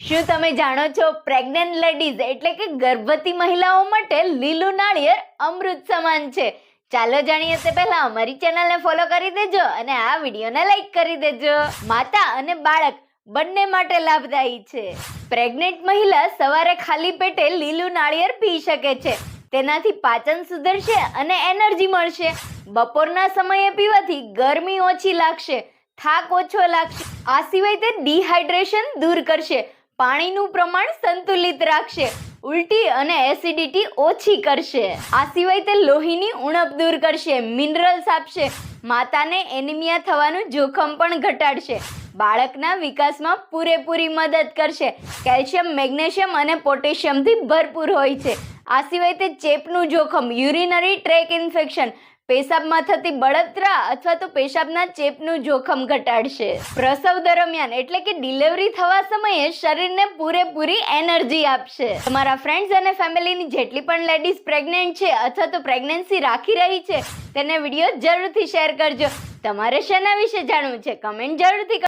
શું તમે જાણો છો પ્રેગ્નન્ટ લેડીઝ એટલે કે ગર્ભવતી મહિલાઓ માટે લીલું નાળિયેર અમૃત સમાન છે? ચાલો જાણીએ તે પહેલા અમારી ચેનલને ફોલો કરી દેજો અને આ વિડીયોને લાઈક કરી દેજો. માતા અને બાળક બંને માટે લાભદાયી છે. પ્રેગ્નેન્ટ મહિલા સવારે ખાલી પેટે લીલું નાળિયેર પી શકે છે. તેનાથી પાચન સુધરશે અને એનર્જી મળશે. બપોરના સમયે પીવાથી ગરમી ઓછી લાગશે, થાક ઓછો લાગશે. આ સિવાય તે ડિહાઇડ્રેશન દૂર કરશે, પાણીનું પ્રમાણ સંતુલિત રાખશે, ઉલટી અને એસિડિટી ઓછી કરશે. આ સિવાય તે લોહીની ઉણપ દૂર કરશે, મિનરલ્સ આપશે, માતાને એનિમિયા થવાનું જોખમ પણ ઘટાડશે, બાળકના વિકાસમાં પૂરેપૂરી મદદ કરશે. કેલ્શિયમ, મેગ્નેશિયમ અને પોટેશિયમથી ભરપૂર હોય છે. આ સિવાય તે ચેપનું જોખમ, યુરિનરી ટ્રેક ઇન્ફેક્શન, પેશાબમાં થતી બળતરા અથવા તો પેશાબના ચેપનું જોખમ ઘટાડશે. પ્રસવ દરમિયાન એટલે કે ડિલિવરી થવા સમયે શરીરને પૂરેપૂરી એનર્જી આપશે. તમારા ફ્રેન્ડ્સ અને ફેમિલીની જેટલી પણ લેડીઝ પ્રેગ્નેન્ટ છે અથવા તો પ્રેગ્નન્સી રાખી રહી છે તેને વિડીયો જરૂરથી શેર કરજો. તમારે શેના વિશે જાણવું છે કમેન્ટ જરૂરથી